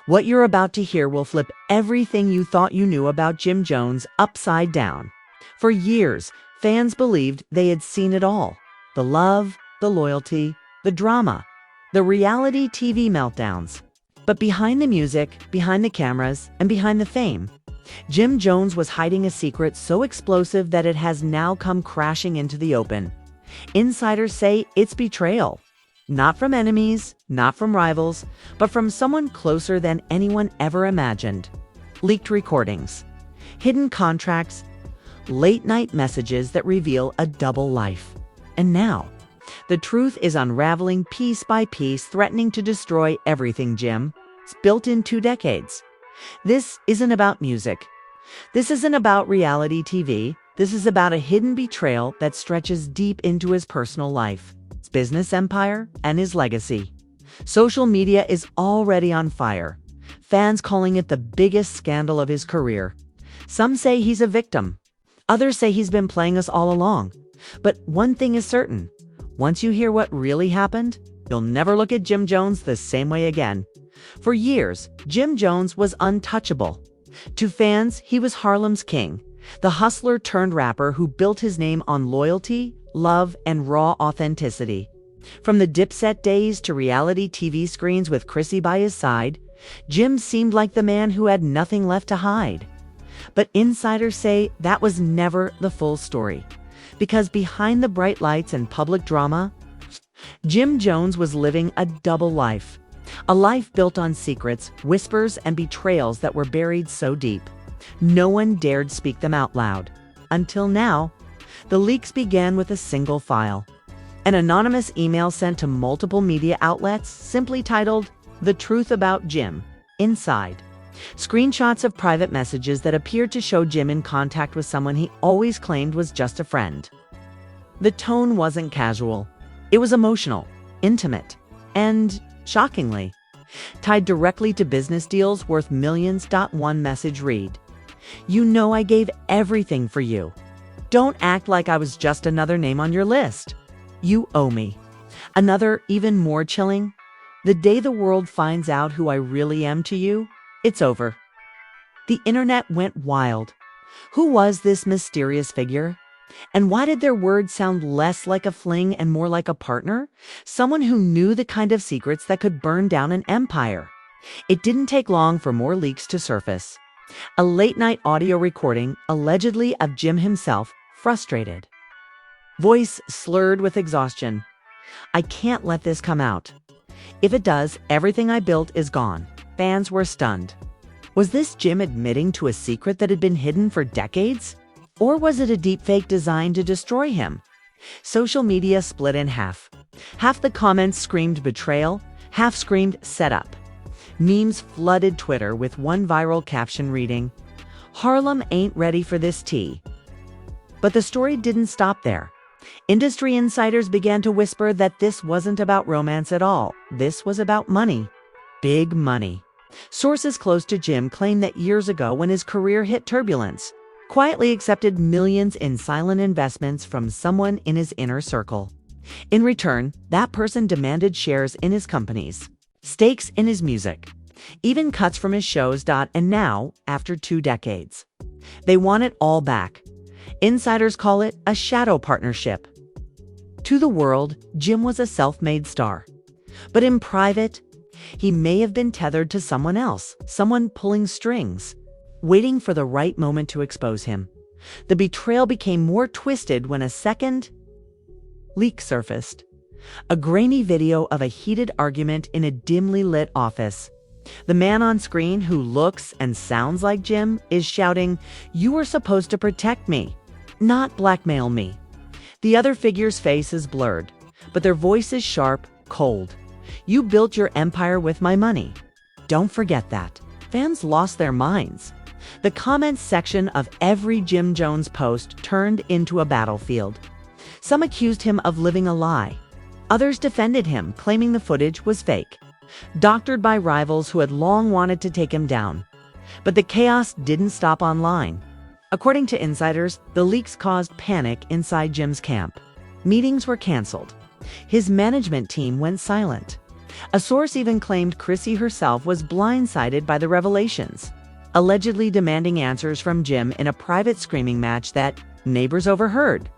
What you're about to hear will flip everything you thought you knew about Jim Jones upside down. For years, fans believed they had seen it all: the love, the loyalty, the drama, the reality TV meltdowns. But behind the music, behind the cameras, and behind the fame, Jim Jones was hiding a secret so explosive that it has now come crashing into the open. Insiders say it's betrayal. Not from enemies, not from rivals, but from someone closer than anyone ever imagined. Leaked recordings, hidden contracts, late-night messages that reveal a double life. And now, the truth is unraveling piece by piece, threatening to destroy everything Jim's built in 2 decades. This isn't about music. This isn't about reality TV. This is about a hidden betrayal that stretches deep into his personal life, his business empire, and his legacy. Social media is already on fire, fans calling it the biggest scandal of his career. Some say he's a victim. Others say he's been playing us all along. But one thing is certain: once you hear what really happened, you'll never look at Jim Jones the same way again. For years, Jim Jones was untouchable. To fans, he was Harlem's king, the hustler turned rapper who built his name on loyalty, love, and raw authenticity. From the Dipset days to reality TV screens with Chrissy by his side, Jim seemed like the man who had nothing left to hide. But insiders say that was never the full story, because behind the bright lights and public drama, Jim Jones was living a double life. A life built on secrets, whispers, and betrayals that were buried so deep, no one dared speak them out loud. Until now, the leaks began with a single file. An anonymous email sent to multiple media outlets simply titled, "The Truth About Jim." Inside, screenshots of private messages that appeared to show Jim in contact with someone he always claimed was just a friend. The tone wasn't casual. It was emotional, intimate, and, shockingly, tied directly to business deals worth millions. One message read, "You know I gave everything for you. Don't act like I was just another name on your list. You owe me." Another, even more chilling, "The day the world finds out who I really am to you, it's over." The internet went wild. Who was this mysterious figure? And why did their words sound less like a fling and more like a partner? Someone who knew the kind of secrets that could burn down an empire. It didn't take long for more leaks to surface. A late-night audio recording, allegedly of Jim himself, frustrated. Voice slurred with exhaustion. "I can't let this come out. If it does, everything I built is gone." Fans were stunned. Was this Jim admitting to a secret that had been hidden for decades? Or was it a deepfake designed to destroy him? Social media split in half. Half the comments screamed betrayal, half screamed setup. Memes flooded Twitter with one viral caption reading, "Harlem ain't ready for this tea." But the story didn't stop there. Industry insiders began to whisper that this wasn't about romance at all. This was about money. Big money. Sources close to Jim claim that years ago, when his career hit turbulence, quietly accepted millions in silent investments from someone in his inner circle. In return, that person demanded shares in his companies, stakes in his music, even cuts from his shows. And now, after 2 decades, they want it all back. Insiders call it a shadow partnership. To the world, Jim was a self-made star. But in private, he may have been tethered to someone else, someone pulling strings, waiting for the right moment to expose him. The betrayal became more twisted when a second leak surfaced. A grainy video of a heated argument in a dimly lit office. The man on screen, who looks and sounds like Jim, is shouting, "You were supposed to protect me, not blackmail me." The other figure's face is blurred, but their voice is sharp, cold. "You built your empire with my money. Don't forget that." Fans lost their minds. The comments section of every Jim Jones post turned into a battlefield. Some accused him of living a lie. Others defended him, claiming the footage was fake, doctored by rivals who had long wanted to take him down. But the chaos didn't stop online. According to insiders, the leaks caused panic inside Jim's camp. Meetings were canceled. His management team went silent. A source even claimed Chrissy herself was blindsided by the revelations, allegedly demanding answers from Jim in a private screaming match that neighbors overheard.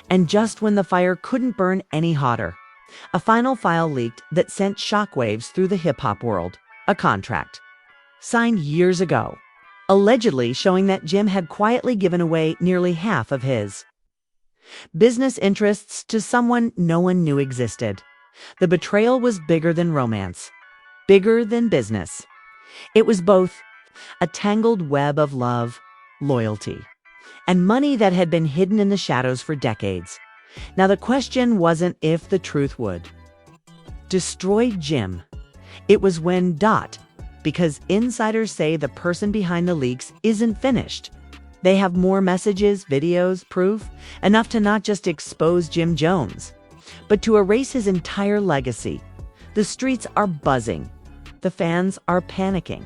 And just when the fire couldn't burn any hotter, a final file leaked that sent shockwaves through the hip-hop world. A contract, signed years ago, allegedly showing that Jim had quietly given away nearly half of his business interests to someone no one knew existed. The betrayal was bigger than romance, bigger than business. It was both a tangled web of love, loyalty, and money that had been hidden in the shadows for decades. Now the question wasn't if the truth would destroy Jim. It was when because insiders say the person behind the leaks isn't finished. They have more messages, videos, proof, enough to not just expose Jim Jones, but to erase his entire legacy. The streets are buzzing. The fans are panicking.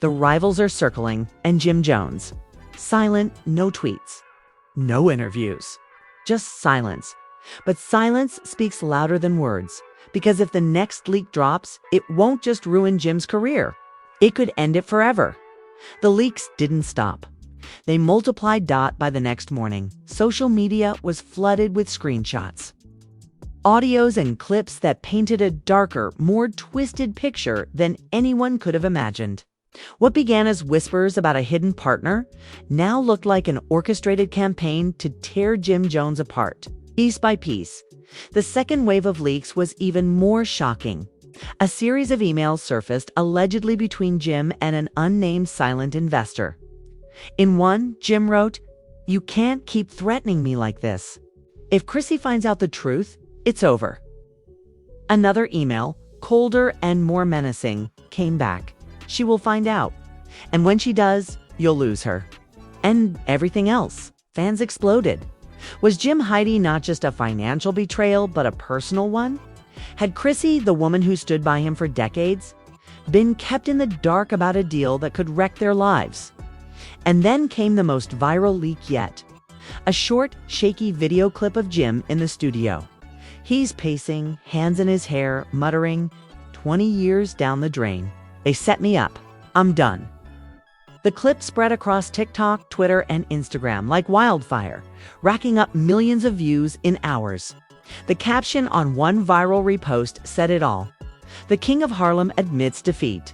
The rivals are circling, and Jim Jones, silent, no tweets, no interviews, just silence. But silence speaks louder than words, because if the next leak drops, it won't just ruin Jim's career. It could end it forever. The leaks didn't stop. They multiplied by the next morning. Social media was flooded with screenshots, audios, and clips that painted a darker, more twisted picture than anyone could have imagined. What began as whispers about a hidden partner now looked like an orchestrated campaign to tear Jim Jones apart, piece by piece. The second wave of leaks was even more shocking. A series of emails surfaced allegedly between Jim and an unnamed silent investor. In one, Jim wrote, "You can't keep threatening me like this. If Chrissy finds out the truth, it's over." Another email, colder and more menacing, came back. "She will find out. And when she does, you'll lose her." And everything else. Fans exploded. Was Jim hiding not just a financial betrayal, but a personal one? Had Chrissy, the woman who stood by him for decades, been kept in the dark about a deal that could wreck their lives? And then came the most viral leak yet. A short, shaky video clip of Jim in the studio. He's pacing, hands in his hair, muttering, 20 years down the drain. "They set me up. I'm done." The clip spread across TikTok, Twitter, and Instagram like wildfire, racking up millions of views in hours. The caption on one viral repost said it all. "The King of Harlem admits defeat."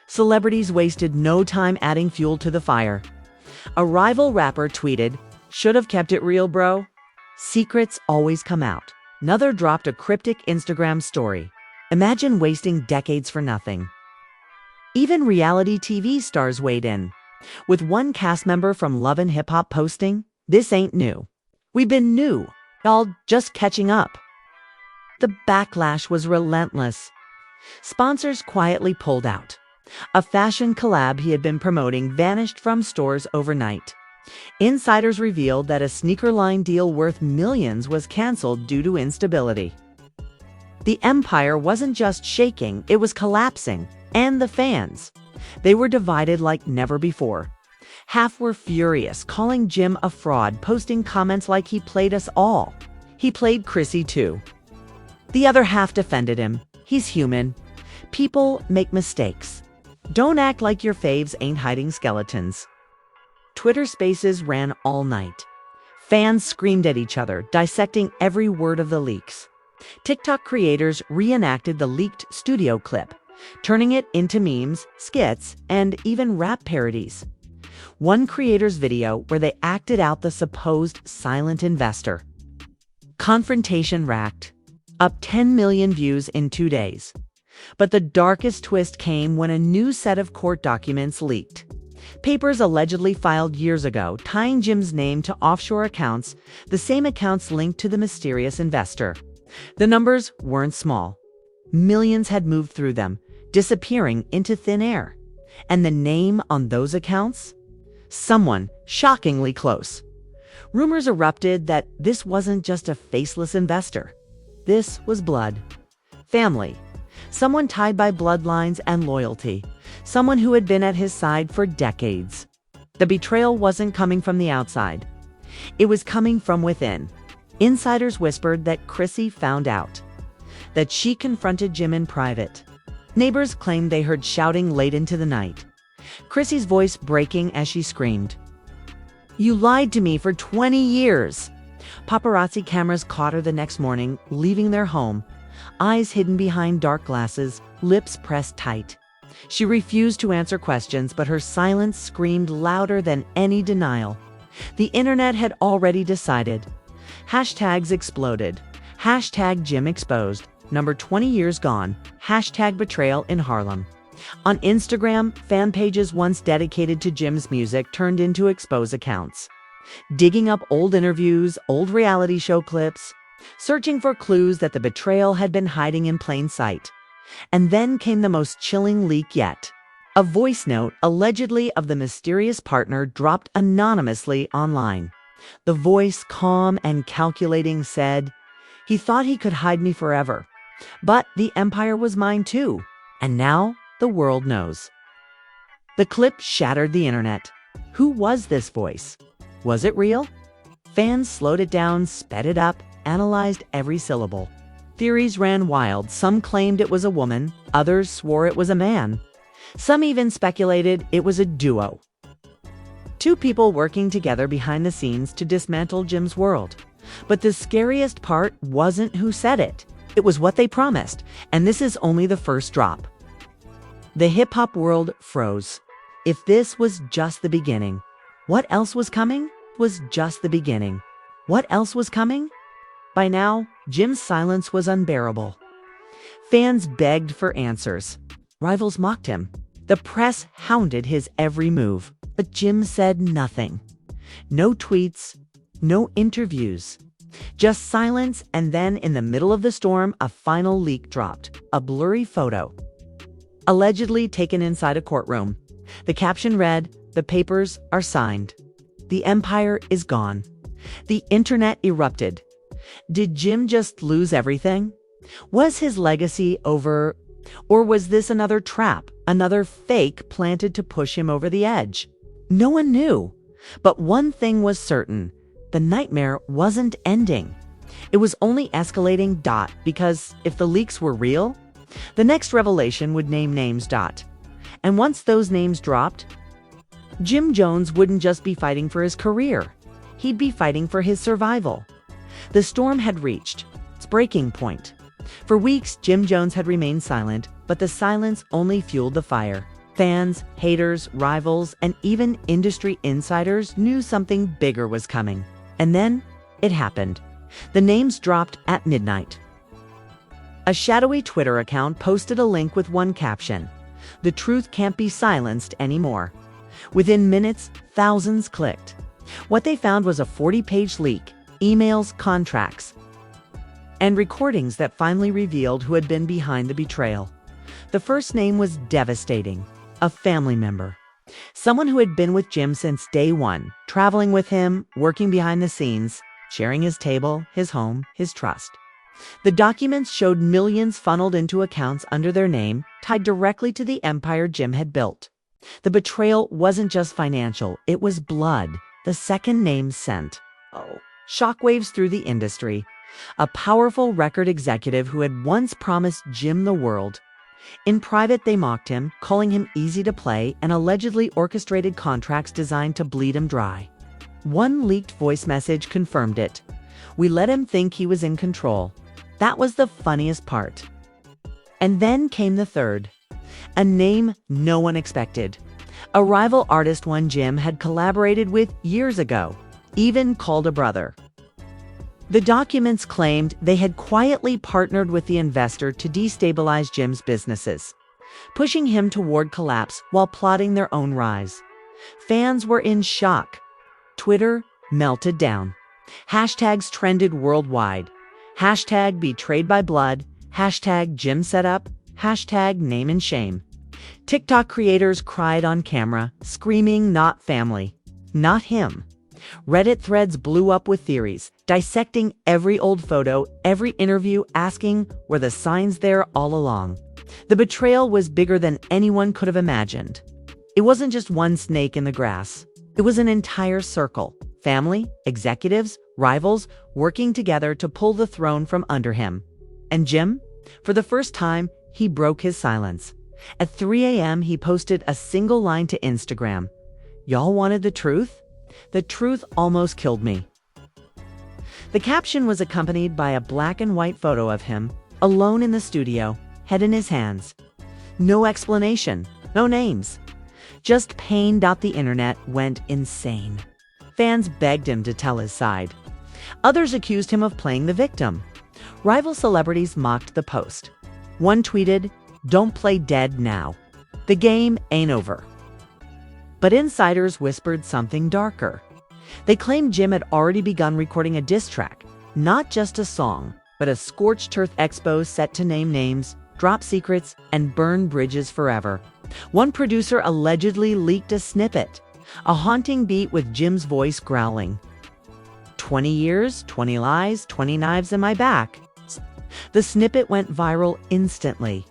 Celebrities wasted no time adding fuel to the fire. A rival rapper tweeted, "Should've kept it real, bro. Secrets always come out." Another dropped a cryptic Instagram story. "Imagine wasting decades for nothing." Even reality TV stars weighed in, with one cast member from Love and Hip Hop posting, "This ain't new. We've been new, y'all just catching up." The backlash was relentless. Sponsors quietly pulled out. A fashion collab he had been promoting vanished from stores overnight. Insiders revealed that a sneaker line deal worth millions was canceled due to instability. The empire wasn't just shaking, it was collapsing. And the fans. They were divided like never before. Half were furious, calling Jim a fraud, posting comments like he played us all. He played Chrissy too. The other half defended him. He's human. People make mistakes. Don't act like your faves ain't hiding skeletons. Twitter Spaces ran all night. Fans screamed at each other, dissecting every word of the leaks. TikTok creators reenacted the leaked studio clip, turning it into memes, skits, and even rap parodies. One creator's video where they acted out the supposed silent investor. Confrontation racked up 10 million views in 2 days. But the darkest twist came when a new set of court documents leaked. Papers allegedly filed years ago, tying Jim's name to offshore accounts, the same accounts linked to the mysterious investor. The numbers weren't small. Millions had moved through them, disappearing into thin air. And the name on those accounts? Someone shockingly close. Rumors erupted that this wasn't just a faceless investor. This was blood. Family. Someone tied by bloodlines and loyalty. Someone who had been at his side for decades. The betrayal wasn't coming from the outside. It was coming from within. Insiders whispered that Chrissy found out, that she confronted Jim in private. Neighbors claimed they heard shouting late into the night, Chrissy's voice breaking as she screamed, "You lied to me for 20 years!" Paparazzi cameras caught her the next morning, leaving their home, eyes hidden behind dark glasses, lips pressed tight. She refused to answer questions, but her silence screamed louder than any denial. The internet had already decided. Hashtags exploded. Hashtag Jim exposed. Number 20 years gone. Hashtag betrayal in Harlem. On Instagram, fan pages once dedicated to Jim's music turned into expose accounts, digging up old interviews, old reality show clips, searching for clues that the betrayal had been hiding in plain sight. And then came the most chilling leak yet. A voice note, allegedly of the mysterious partner, dropped anonymously online. The voice, calm and calculating, said, "He thought he could hide me forever. But the empire was mine too. And now the world knows." The clip shattered the internet. Who was this voice? Was it real? Fans slowed it down, sped it up, analyzed every syllable. Theories ran wild. Some claimed it was a woman, others swore it was a man. Some even speculated it was a duo. Two people working together behind the scenes to dismantle Jim's world. But the scariest part wasn't who said it. It was what they promised, and this is only the first drop. The hip-hop world froze. If this was just the beginning, what else was coming? Was just the beginning. What else was coming? By now, Jim's silence was unbearable. Fans begged for answers. Rivals mocked him. The press hounded his every move, but Jim said nothing. No tweets, no interviews. Just silence, and then in the middle of the storm, a final leak dropped. A blurry photo, allegedly taken inside a courtroom. The caption read, "The papers are signed. The empire is gone." The internet erupted. Did Jim just lose everything? Was his legacy over? Or was this another trap, another fake planted to push him over the edge? No one knew. But one thing was certain. The nightmare wasn't ending. It was only escalating. Because if the leaks were real, the next revelation would name names. And once those names dropped, Jim Jones wouldn't just be fighting for his career. He'd be fighting for his survival. The storm had reached its breaking point. For weeks, Jim Jones had remained silent, but the silence only fueled the fire. Fans, haters, rivals, and even industry insiders knew something bigger was coming. And then it happened. The names dropped at midnight. A shadowy Twitter account posted a link with one caption: "The truth can't be silenced anymore." Within minutes, thousands clicked. What they found was a 40-page leak, emails, contracts, and recordings that finally revealed who had been behind the betrayal. The first name was devastating: a family member. Someone who had been with Jim since day one, traveling with him, working behind the scenes, sharing his table, his home, his trust. The documents showed millions funneled into accounts under their name, tied directly to the empire Jim had built. The betrayal wasn't just financial, it was blood. The second name sent shockwaves through the industry. A powerful record executive who had once promised Jim the world. In private, they mocked him, calling him easy to play, and allegedly orchestrated contracts designed to bleed him dry. One leaked voice message confirmed it. "We let him think he was in control." That was the funniest part. And then came the third. A name no one expected. A rival artist one Jim had collaborated with years ago, even called a brother. The documents claimed they had quietly partnered with the investor to destabilize Jim's businesses, pushing him toward collapse while plotting their own rise. Fans were in shock. Twitter melted down. Hashtags trended worldwide. Hashtag betrayed by blood. Hashtag Jim set up. Hashtag name and shame. TikTok creators cried on camera, screaming, "Not family. Not him." Reddit threads blew up with theories, dissecting every old photo, every interview, asking, were the signs there all along? The betrayal was bigger than anyone could have imagined. It wasn't just one snake in the grass. It was an entire circle. Family, executives, rivals, working together to pull the throne from under him. And Jim? For the first time, he broke his silence. At 3 a.m., he posted a single line to Instagram. "Y'all wanted the truth? The truth almost killed me." The caption was accompanied by a black and white photo of him, alone in the studio, head in his hands. No explanation, no names. Just pain. The internet went insane. Fans begged him to tell his side. Others accused him of playing the victim. Rival celebrities mocked the post. One tweeted, "Don't play dead now. The game ain't over." But insiders whispered something darker. They claimed Jim had already begun recording a diss track, not just a song, but a scorched earth expo set to name names, drop secrets, and burn bridges forever. One producer allegedly leaked a snippet, a haunting beat with Jim's voice growling. 20 years, 20 lies, 20 knives in my back. The snippet went viral instantly.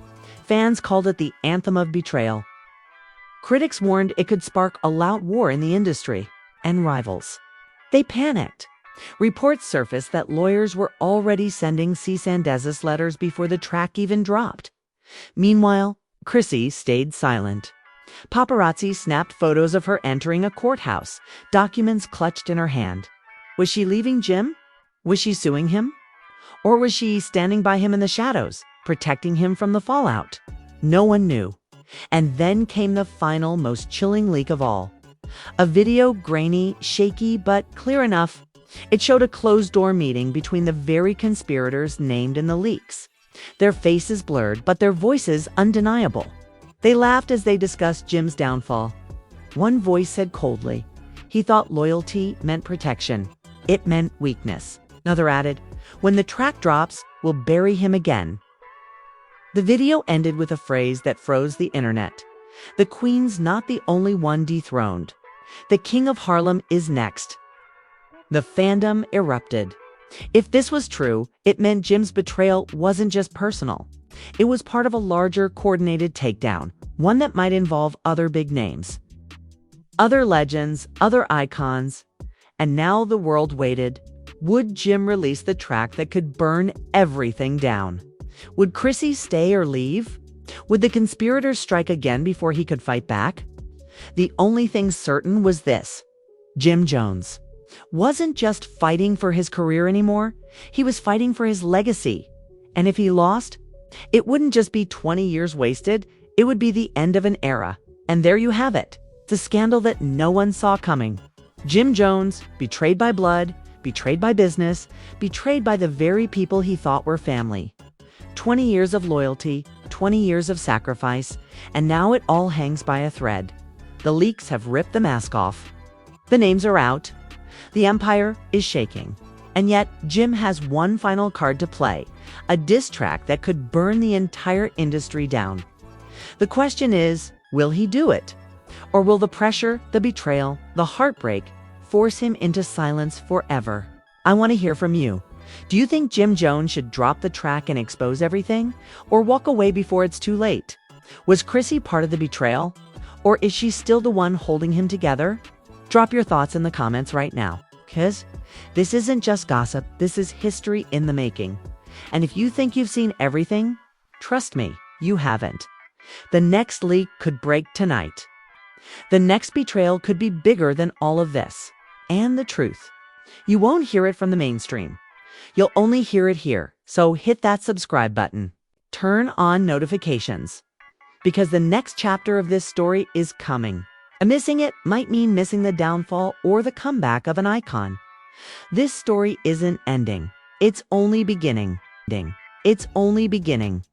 Fans called it the anthem of betrayal. Critics warned it could spark a loud war in the industry and rivals. They panicked. Reports surfaced that lawyers were already sending cease and desist letters before the track even dropped. Meanwhile, Chrissy stayed silent. Paparazzi snapped photos of her entering a courthouse, documents clutched in her hand. Was she leaving Jim? Was she suing him? Or was she standing by him in the shadows, protecting him from the fallout? No one knew. And then came the final, most chilling leak of all. A video, grainy, shaky, but clear enough. It showed a closed-door meeting between the very conspirators named in the leaks. Their faces blurred, but their voices undeniable. They laughed as they discussed Jim's downfall. One voice said coldly, he thought loyalty meant protection. It meant weakness. Another added, when the track drops, we'll bury him again. The video ended with a phrase that froze the internet. The Queen's not the only one dethroned. The King of Harlem is next. The fandom erupted. If this was true, it meant Jim's betrayal wasn't just personal. It was part of a larger, coordinated takedown, one that might involve other big names, other legends, other icons. And now the world waited. Would Jim release the track that could burn everything down? Would Chrissy stay or leave? Would the conspirators strike again before he could fight back? The only thing certain was this: Jim Jones wasn't just fighting for his career anymore, he was fighting for his legacy. And if he lost, it wouldn't just be 20 years wasted, it would be the end of an era. And there you have it, the scandal that no one saw coming. Jim Jones, betrayed by blood, betrayed by business, betrayed by the very people he thought were family. 20 years of loyalty, 20 years of sacrifice, and now it all hangs by a thread. The leaks have ripped the mask off. The names are out. The empire is shaking. And yet, Jim has one final card to play, a diss track that could burn the entire industry down. The question is, will he do it? Or will the pressure, the betrayal, the heartbreak force him into silence forever? I want to hear from you. Do you think Jim Jones should drop the track and expose everything? Or walk away before it's too late? Was Chrissy part of the betrayal? Or is she still the one holding him together? Drop your thoughts in the comments right now, because this isn't just gossip, this is history in the making. And if you think you've seen everything, trust me, you haven't. The next leak could break tonight. The next betrayal could be bigger than all of this. And the truth. You won't hear it from the mainstream. You'll only hear it here, so hit that subscribe button. Turn on notifications. Because the next chapter of this story is coming. And missing it might mean missing the downfall or the comeback of an icon. This story isn't ending. It's only beginning. It's only beginning.